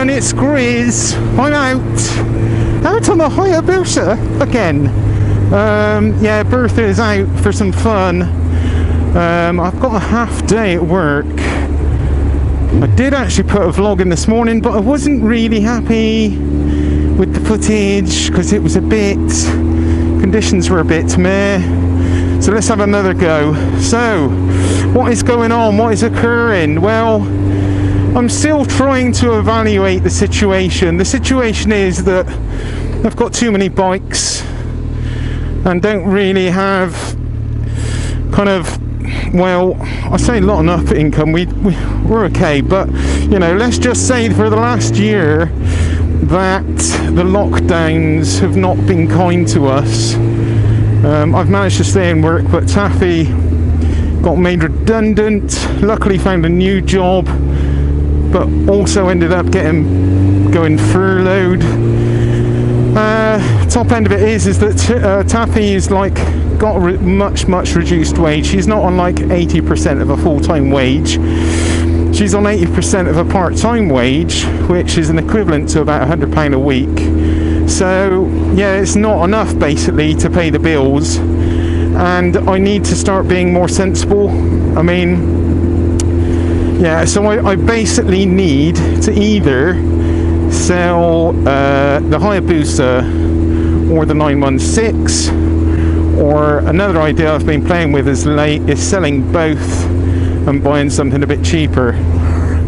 everyone, it's Grizz. I'm out on the Hayabusa again. Yeah, Bertha is out for some fun. I've got a half day at work. I did actually put a vlog in this morning, but I wasn't really happy with the footage because it was a bit, conditions were a bit meh. So let's have another go. So, what is going on? What is occurring? Well, I'm still trying to evaluate the situation. The situation is that I've got too many bikes and don't really have kind of, well, I say not enough income. We're okay, but you know, let's just say for the last year that the lockdowns have not been kind to us. I've managed to stay in work, but Taffy got made redundant. Luckily found a new job, but also ended up going furloughed. Top end of it is that Taffy is like got much reduced wage. She's not on like 80% of a full-time wage. She's on 80% of a part-time wage, which is an equivalent to about £100 a week. So yeah, it's not enough basically to pay the bills, and I need to start being more sensible. I mean, yeah, so I basically need to either sell the Hayabusa or the 916, or another idea I've been playing with is selling both and buying something a bit cheaper.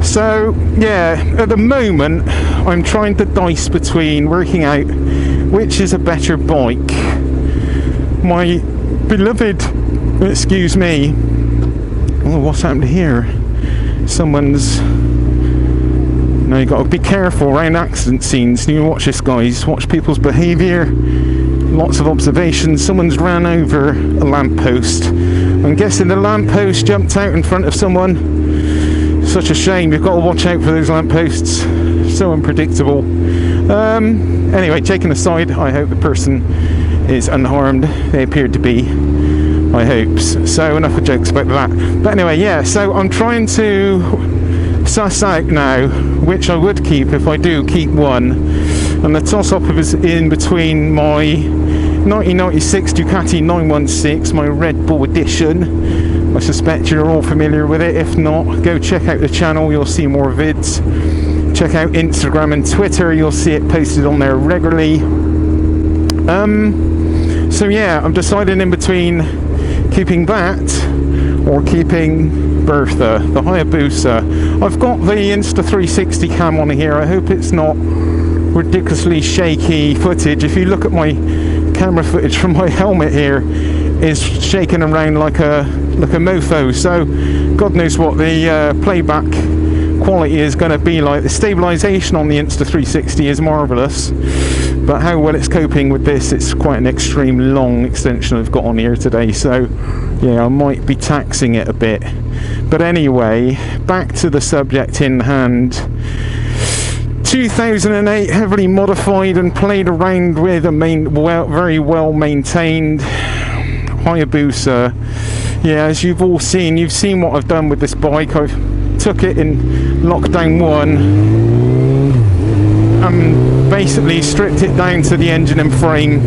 So yeah, at the moment I'm trying to dice between working out which is a better bike. My beloved, excuse me, oh, what's happened here? Someone's, now you got to be careful around accident scenes. You watch this, guys, watch people's behaviour, lots of observations. Someone's ran over a lamppost. I'm guessing the lamppost jumped out in front of someone. Such a shame. You've got to watch out for those lampposts. So unpredictable. Anyway, taken aside, I hope the person is unharmed. They appeared to be. I hope. So enough of jokes about that. But anyway, yeah, so I'm trying to suss out now which I would keep if I do keep one. And the toss-up is in between my 1996 Ducati 916, my Red Bull edition. I suspect you're all familiar with it. If not, go check out the channel, you'll see more vids. Check out Instagram and Twitter, you'll see it posted on there regularly. So yeah, I'm deciding in between keeping that or keeping Bertha, the Hayabusa. I've got the Insta360 cam on here. I hope it's not ridiculously shaky footage. If you look at my camera footage from my helmet here, is shaking around like a mofo. So God knows what the playback quality is going to be like. The stabilization on the Insta360 is marvelous, but how well it's coping with this, it's quite an extreme long extension I've got on here today. So yeah, I might be taxing it a bit. But anyway, back to the subject in hand. 2008, heavily modified and played around with a very well maintained Hayabusa. Yeah, as you've all seen, you've seen what I've done with this bike. I've took it in lockdown 1 and basically stripped it down to the engine and frame,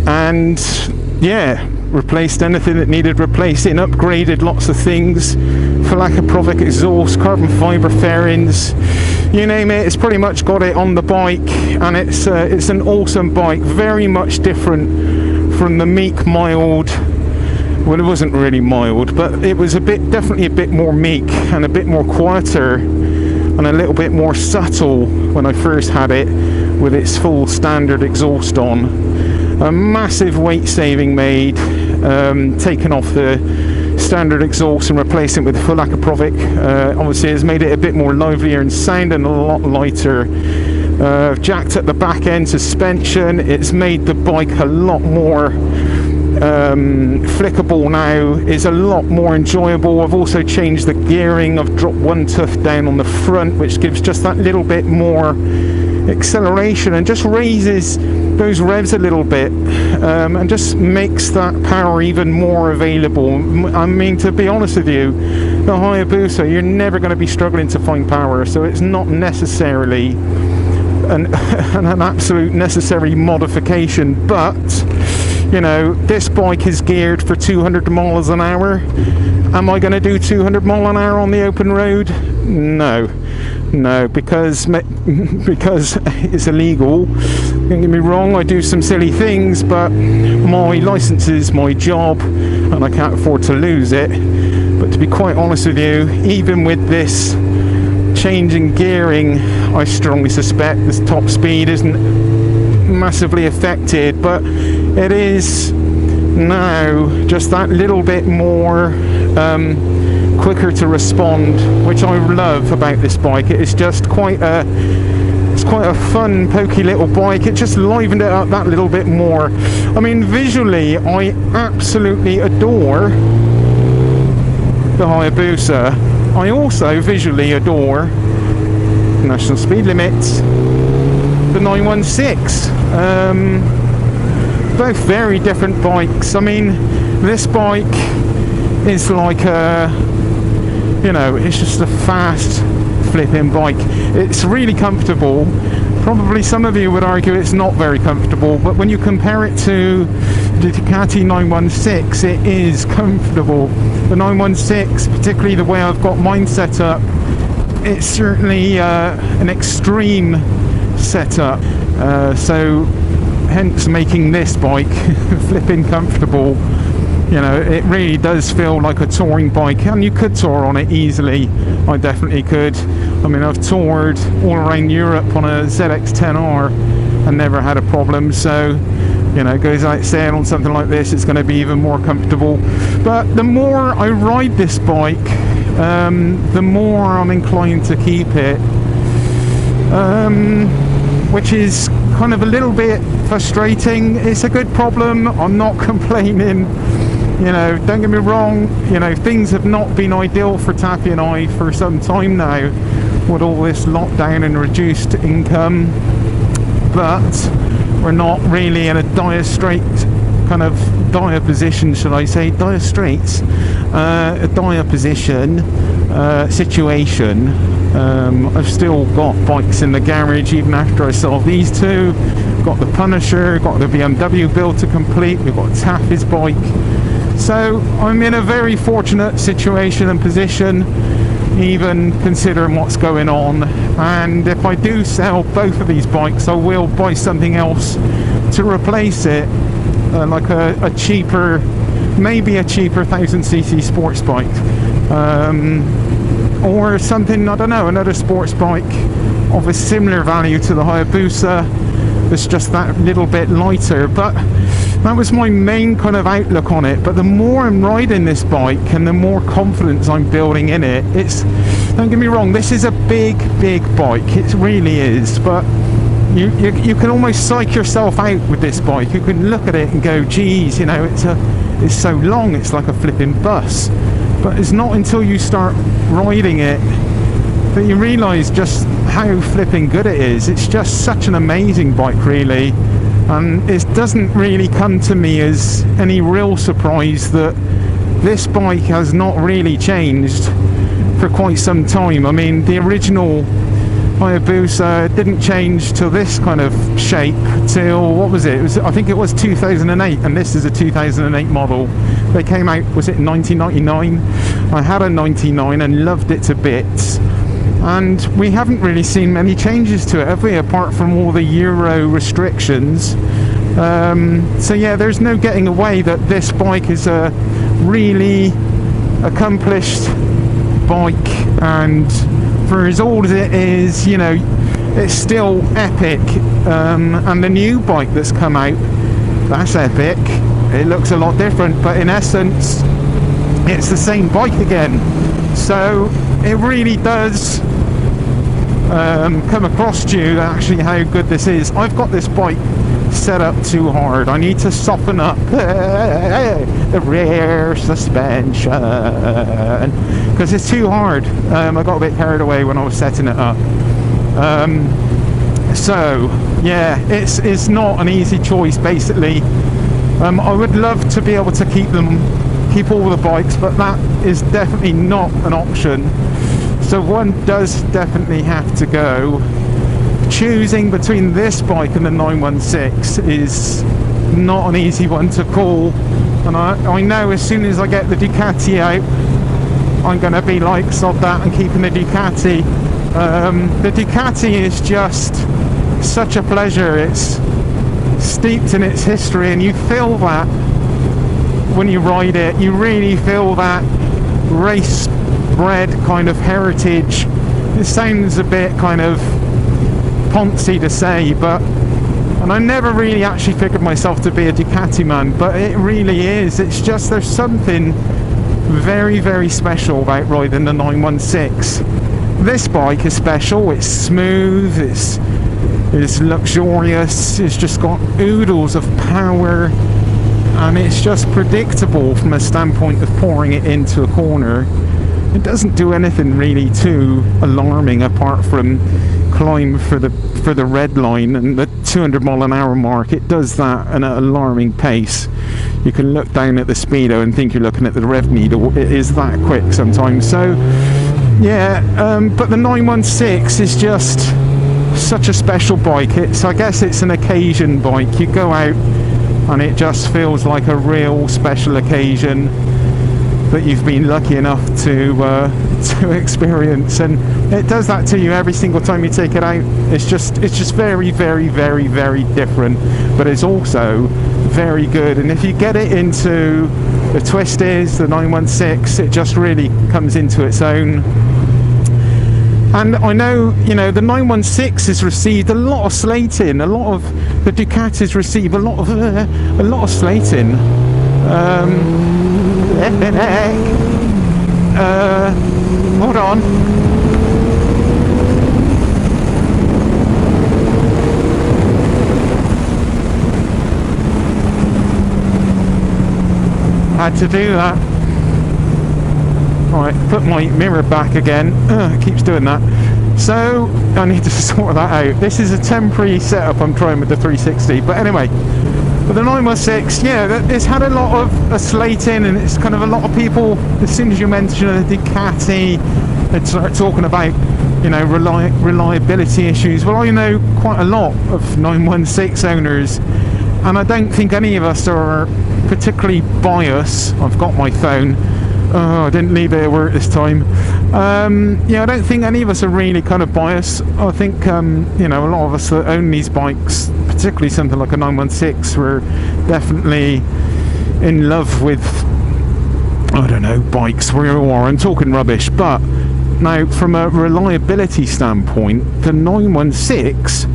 and yeah, replaced anything that needed replacing, upgraded lots of things, Falakaprovic exhaust, carbon fibre fairings, you name it. It's pretty much got it on the bike, and it's an awesome bike, very much different from the meek, mild, well, it wasn't really mild, but it was definitely a bit more meek and a bit more quieter and a little bit more subtle when I first had it with its full standard exhaust on. A massive weight saving made, taking off the standard exhaust and replacing it with Falakaprovic. Obviously has made it a bit more livelier in sound and a lot lighter. Jacked at the back end suspension. It's made the bike a lot more flickable now, is a lot more enjoyable. I've also changed the gearing. I've dropped one tooth down on the front, which gives just that little bit more acceleration and just raises those revs a little bit, and just makes that power even more available. I mean, to be honest with you, the Hayabusa, you're never going to be struggling to find power, so it's not necessarily an absolute necessary modification. But you know, this bike is geared for 200 miles an hour. Am I going to do 200 miles an hour on the open road? No, because it's illegal. Don't get me wrong, I do some silly things, but my license is my job and I can't afford to lose it. But to be quite honest with you, even with this change in gearing, I strongly suspect this top speed isn't massively affected, but it is now just that little bit more quicker to respond, which I love about this bike. It is just quite a fun, pokey little bike. It just livened it up that little bit more. I mean, visually, I absolutely adore the Hayabusa. I also visually adore national speed limits, the 916. Both very different bikes. I mean, this bike is like it's just a fast flipping bike. It's really comfortable. Probably some of you would argue it's not very comfortable, but when you compare it to the Ducati 916, it is comfortable. The 916, particularly the way I've got mine set up, it's certainly an extreme setup, so hence making this bike flipping comfortable. You know, it really does feel like a touring bike, and you could tour on it easily. I definitely could. I mean, I've toured all around Europe on a ZX-10R and never had a problem, so you know, it goes out saying on something like this, it's going to be even more comfortable. But the more I ride this bike, the more I'm inclined to keep it, which is kind of a little bit frustrating. It's a good problem. I'm not complaining. You know, don't get me wrong, you know, things have not been ideal for Taffy and I for some time now with all this lockdown and reduced income, but we're not really in a dire position, shall I say, a dire position, situation. I've still got bikes in the garage even after I sold these two. Got the Punisher, got the BMW build to complete, we've got Taffy's bike. So I'm in a very fortunate situation and position, even considering what's going on. And if I do sell both of these bikes, I will buy something else to replace it, like a cheaper, maybe a cheaper 1000cc sports bike, or something, I don't know, another sports bike of a similar value to the Hayabusa. It's just that little bit lighter. But that was my main kind of outlook on it. But the more I'm riding this bike and the more confidence I'm building in it, don't get me wrong, this is a big bike, it really is, but you can almost psych yourself out with this bike. You can look at it and go, geez, you know, it's so long, it's like a flipping bus. But it's not until you start riding it that you realise just how flipping good it is. It's just such an amazing bike, really, and it doesn't really come to me as any real surprise that this bike has not really changed for quite some time. I mean, the original Hayabusa didn't change to this kind of shape till, what was it? I think it was 2008, and this is a 2008 model. They came out, was it 1999? I had a 99 and loved it to bits. And we haven't really seen many changes to it, have we, apart from all the Euro restrictions. So yeah, there's no getting away that this bike is a really accomplished bike, and for as old as it is, you know, it's still epic. And the new bike that's come out, that's epic. It looks a lot different, but in essence it's the same bike again. So it really does come across to you actually how good this is. I've got this bike set up too hard. I need to soften up the rear suspension because it's too hard. I got a bit carried away when I was setting it up. So yeah, it's not an easy choice basically. I would love to be able to keep all the bikes, but that is definitely not an option. So one does definitely have to go. Choosing between this bike and the 916 is not an easy one to call, and I know as soon as I get the Ducati out, I'm going to be like, sod that, and keeping the Ducati. The Ducati is just such a pleasure. It's steeped in its history, and you feel that when you ride it. You really feel that race bred kind of heritage. It sounds a bit kind of poncy to say, and I never really actually figured myself to be a Ducati man, but it really is. It's just, there's something very, very special about riding the 916. This bike is special. It's smooth, it's luxurious, it's just got oodles of power, and it's just predictable from a standpoint of pouring it into a corner. It doesn't do anything really too alarming apart from climb for the red line and the 200-mile-an-hour mark. It does that at an alarming pace. You can look down at the speedo and think you're looking at the rev needle. It is that quick sometimes. So yeah, but the 916 is just such a special bike. I guess it's an occasion bike. You go out and it just feels like a real special occasion that you've been lucky enough to experience, and it does that to you every single time you take it out. It's just very, very, very, very different, but it's also very good. And if you get it into the Twisties, the 916, it just really comes into its own. And I know, the 916 has received a lot of slating. A lot of the Ducatis receive a lot of slating. Hold on. Had to do that. Right, put my mirror back again. It keeps doing that. So I need to sort that out. This is a temporary setup I'm trying with the 360. But anyway, with the 916, yeah, it's had a lot of slating, and it's kind of a lot of people, as soon as you mention a Ducati, they start talking about, reliability issues. Well, I know quite a lot of 916 owners, and I don't think any of us are particularly biased. I've got my phone. Oh, I didn't leave it at work this time. I don't think any of us are really kind of biased. I think, a lot of us that own these bikes, particularly something like a 916, were definitely in love with, I don't know, bikes. I'm talking rubbish. But now, from a reliability standpoint, the 916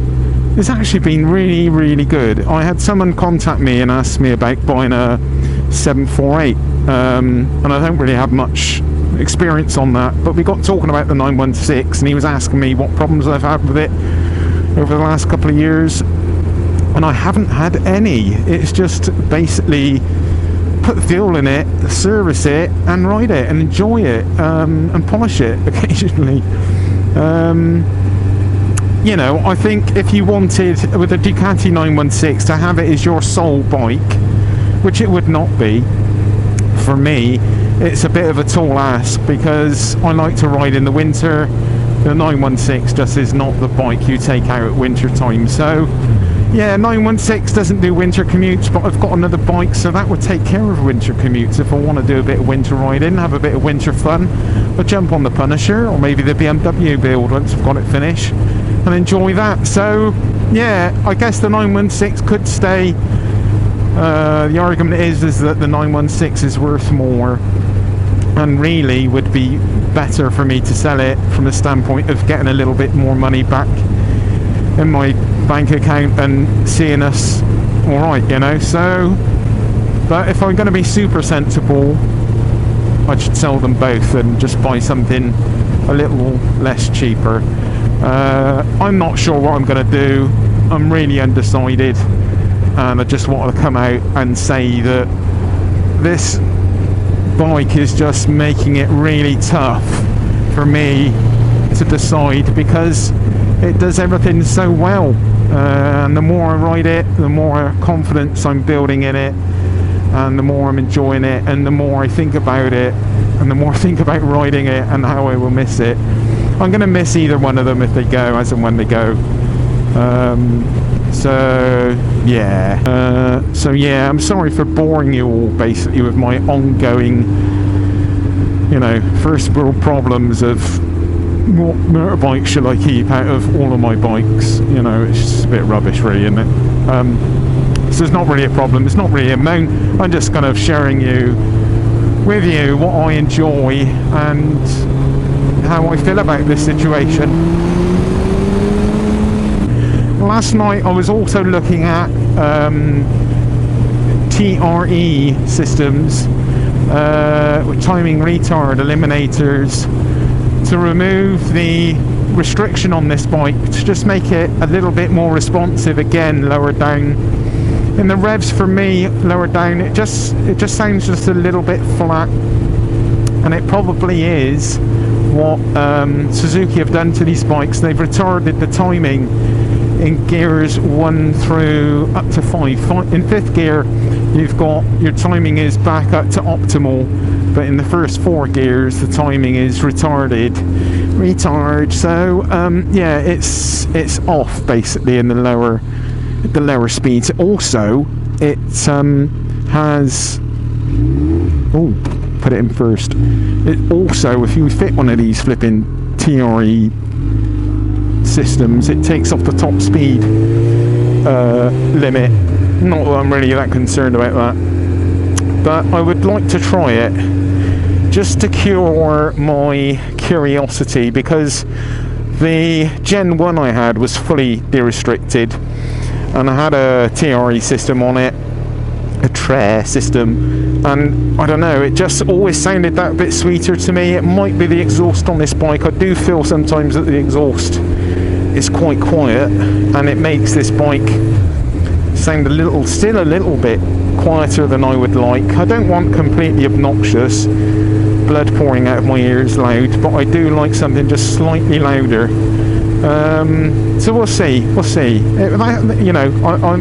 has actually been really, really good. I had someone contact me and ask me about buying a 748. And I don't really have much experience on that, but we got talking about the 916, and he was asking me what problems I've had with it over the last couple of years, and I haven't had any. It's just basically put fuel in it, service it, and ride it, and enjoy it, and polish it occasionally. I think if you wanted, with a Ducati 916, to have it as your sole bike, which it would not be, for me, it's a bit of a tall ask, because I like to ride in the winter. The 916 just is not the bike you take out at winter time. So yeah, 916 doesn't do winter commutes, but I've got another bike, so that would take care of winter commutes. If I want to do a bit of winter riding, have a bit of winter fun, I'll jump on the Punisher, or maybe the BMW build once I've got it finished, and enjoy that. So yeah, I guess the 916 could stay. The argument is that the 916 is worth more, and really would be better for me to sell it from a standpoint of getting a little bit more money back in my bank account and seeing us alright, so, but if I'm going to be super sensible, I should sell them both and just buy something a little less cheaper. I'm not sure what I'm going to do. I'm really undecided, and I just want to come out and say that this bike is just making it really tough for me to decide, because it does everything so well, and the more I ride it, the more confidence I'm building in it, and the more I'm enjoying it, and the more I think about it, and the more I think about riding it and how I will miss it. I'm going to miss either one of them if they go, as and when they go. So yeah, I'm sorry for boring you all basically with my ongoing, you know, first world problems of what motorbike should I keep out of all of my bikes. You know, it's just a bit rubbish really, isn't it? So it's not really a problem, it's not really a moan. I'm just kind of sharing with you what I enjoy and how I feel about this situation. Last night I was also looking at TRE systems, with timing retard eliminators, to remove the restriction on this bike, to just make it a little bit more responsive, again lower down in the revs. For me, lower down, it just sounds just a little bit flat, and it probably is what Suzuki have done to these bikes. They've retarded the timing in gears 1 through up to 5. In 5th gear you've got your timing is back up to optimal, but in the first 4 gears the timing is retard. So yeah, it's off basically in the lower speeds. Also it has, put it in first, it also, if you fit one of these flipping TRE systems, it takes off the top speed limit. Not that I'm really that concerned about that, but I would like to try it just to cure my curiosity, because the Gen 1 I had was fully de-restricted and I had a TRE system on it, a TRE system, and I don't know, it just always sounded that bit sweeter to me. It might be the exhaust on this bike. I do feel sometimes that the exhaust is quite quiet, and it makes this bike sound still a little bit quieter than I would like. I don't want completely obnoxious, blood pouring out of my ears loud, but I do like something just slightly louder. So we'll see. You know,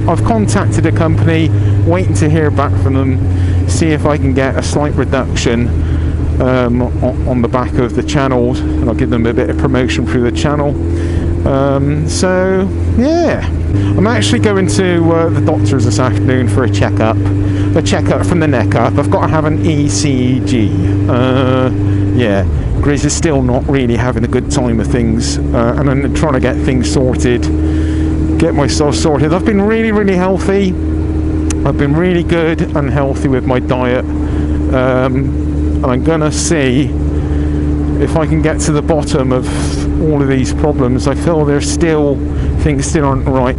I've contacted a company, waiting to hear back from them, see if I can get a slight reduction on the back of the channel, and I'll give them a bit of promotion through the channel. So yeah, I'm actually going to the doctor's this afternoon for a checkup from the neck up. I've got to have an ECG. Yeah, Grizz is still not really having a good time with things, and I'm trying to get things sorted, get myself sorted. I've been really healthy. I've been really good and healthy with my diet, and I'm gonna see if I can get to the bottom of all of these problems. I feel there's still things still aren't right,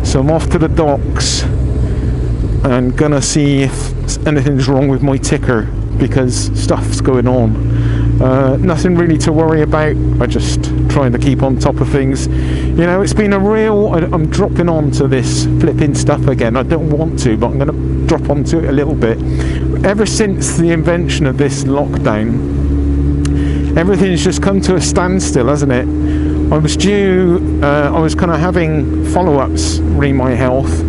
so I'm off to the docs and gonna see if anything's wrong with my ticker, because stuff's going on. Nothing really to worry about. I just trying to keep on top of things. You know, it's been a real, I'm dropping onto this flipping stuff again. I don't want to, but I'm going to drop onto it a little bit. Ever since the invention of this lockdown, everything's just come to a standstill, hasn't it? I was I was kind of having follow-ups re my health,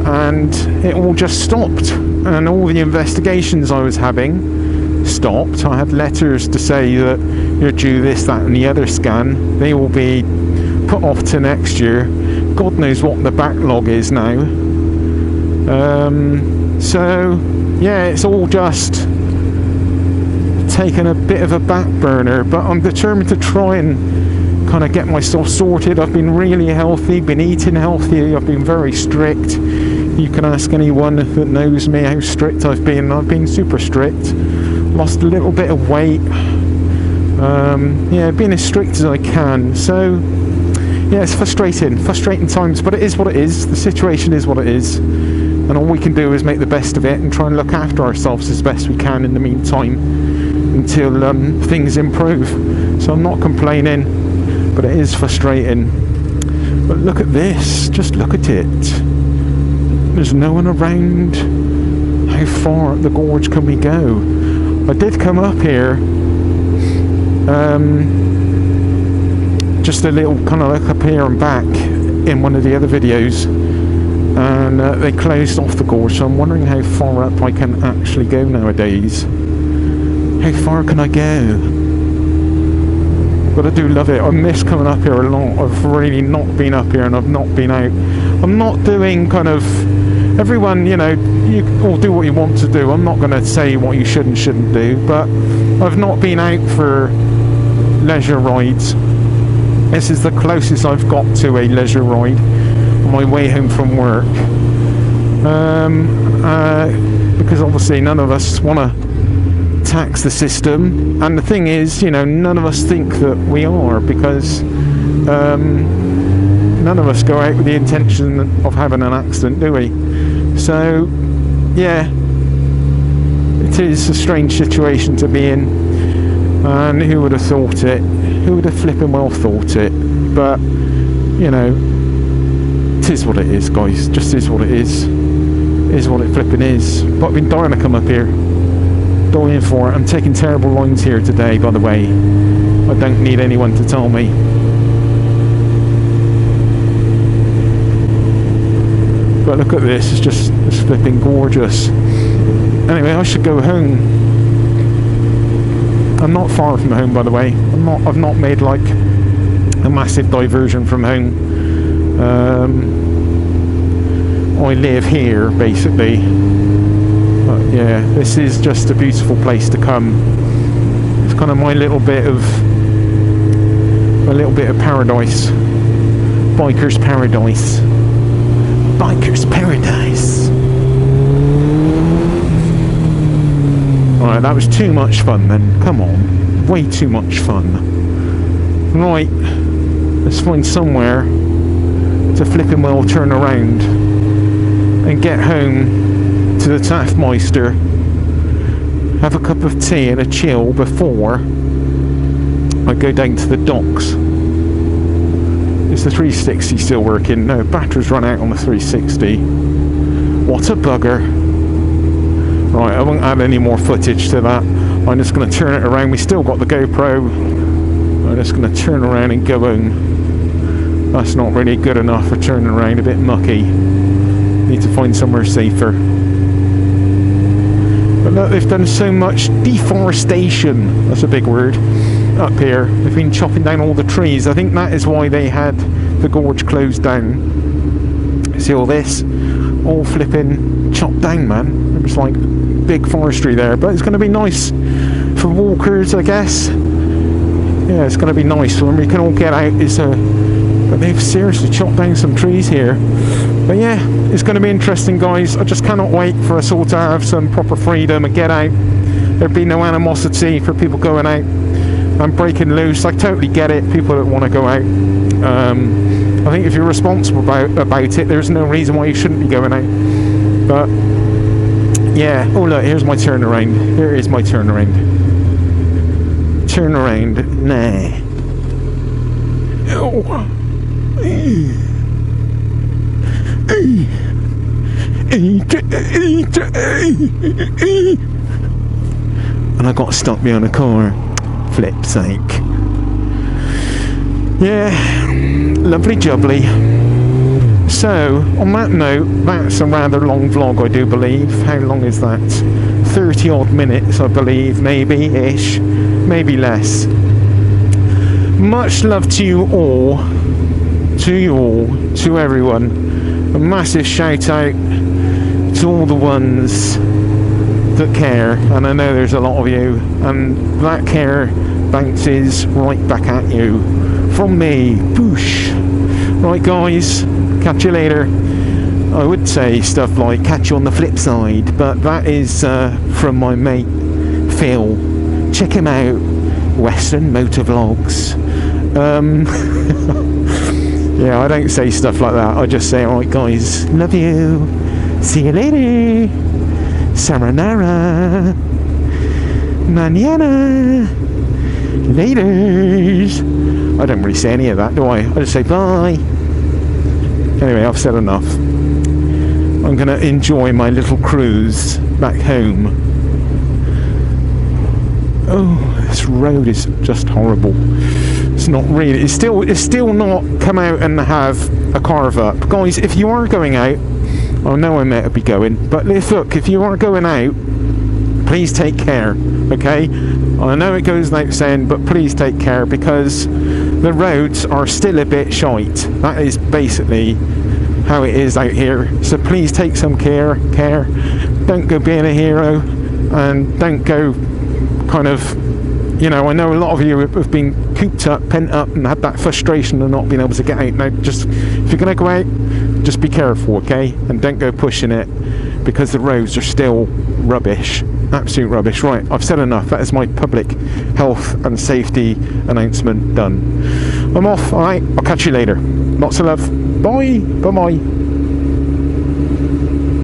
and it all just stopped, and all the investigations I was having stopped. I had letters to say that you're due this, that and the other scan. They will be put off to next year. God knows what the backlog is now. So yeah, it's all just taken a bit of a back burner, but I'm determined to try and kind of get myself sorted. I've been really healthy, been eating healthy, I've been very strict. You can ask anyone that knows me how strict I've been. I've been super strict. Lost a little bit of weight. Yeah, being as strict as I can. So yeah, it's frustrating times, but it is what it is. The situation is what it is, and all we can do is make the best of it and try and look after ourselves as best we can in the meantime until things improve. So I'm not complaining, but it is frustrating. But look at this, just look at it. There's no one around. How far up the gorge can we go? I did come up here just a little kind of look up here and back in one of the other videos, and they closed off the gorge, so I'm wondering how far up I can actually go nowadays. How far can I go? But I do love it. I miss coming up here a lot. I've really not been up here, and I've not been out. I'm not doing kind of, everyone, you know, you all do what you want to do. I'm not going to say what you should and shouldn't do, but I've not been out for leisure rides. This is the closest I've got to a leisure ride on my way home from work. Because obviously none of us want to tax the system, and the thing is, you know, none of us think that we are, because none of us go out with the intention of having an accident, do we? So yeah, it is a strange situation to be in, and who would have thought it? Who would have flipping well thought it? But you know, it is what it is, guys. Just is what it is what it flipping is. But I've been dying to come up here, dying for it. I'm taking terrible lines here today, by the way. I don't need anyone to tell me. But look at this, it's flipping gorgeous. Anyway, I should go home. I'm not far from home, by the way. I've not made like a massive diversion from home. I live here basically. But yeah, this is just a beautiful place to come. It's kind of my little bit of paradise. Biker's paradise. Biker's paradise. Alright, that was too much fun then. Come on. Way too much fun. Right, let's find somewhere to flipping well turn around and get home to the Taffmeister, have a cup of tea and a chill before I go down to the docks. Is the 360 still working? No, batteries run out on the 360. What a bugger. Right, I won't add any more footage to that. I'm just going to turn it around. We still got the GoPro. I'm just going to turn around and go home. That's not really good enough for turning around, a bit mucky. Need to find somewhere safer. But look, they've done so much deforestation, that's a big word, up here. They've been chopping down all the trees. I think that is why they had the gorge closed down. See all this? All flipping chopped down, man. It was like big forestry there, but it's going to be nice for walkers, I guess. Yeah, it's going to be nice when we can all get out. But they've seriously chopped down some trees here. But yeah, it's going to be interesting, guys. I just cannot wait for us all to have some proper freedom and get out. There'd be no animosity for people going out and breaking loose. I totally get it, people that want to go out. I think if you're responsible about it, there's no reason why you shouldn't be going out. But yeah, oh look, here's my turnaround. Here is my turnaround. Turnaround, nah. Oh. And I got stuck behind a car. Flip's sake. Yeah, lovely jubbly. So, on that note, that's a rather long vlog, I do believe. How long is that? 30 odd minutes, I believe, maybe-ish, maybe less. Much love to you all, to everyone. A massive shout out to all the ones that care, and I know there's a lot of you, and that care bounces right back at you from me. Boosh. Right, guys, catch you later. I would say stuff like catch you on the flip side, but that is from my mate Phil. Check him out, Western Motor Vlogs. Yeah, I don't say stuff like that. I just say, alright guys, love you, see you later, Saranara, Manana, laters. I don't really say any of that, do I? I just say bye. Anyway, I've said enough. I'm going to enjoy my little cruise back home. Oh, this road is just horrible. it's not really, it's still not come out and have a carve up. Guys, if you are going out, I know I meant to be going, but look, if you are going out, please take care, okay? I know it goes without saying, but please take care, because the roads are still a bit shite. That is basically how it is out here. So please take some care. Don't go being a hero, and don't go kind of, you know, I know a lot of you have been cooped up, pent up, and had that frustration of not being able to get out. Now, just, if you're going to go out, just be careful, okay? And don't go pushing it, because the roads are still rubbish. Absolute rubbish. Right, I've said enough. That is my public health and safety announcement done. I'm off. Alright, I'll catch you later. Lots of love. Bye. Bye-bye.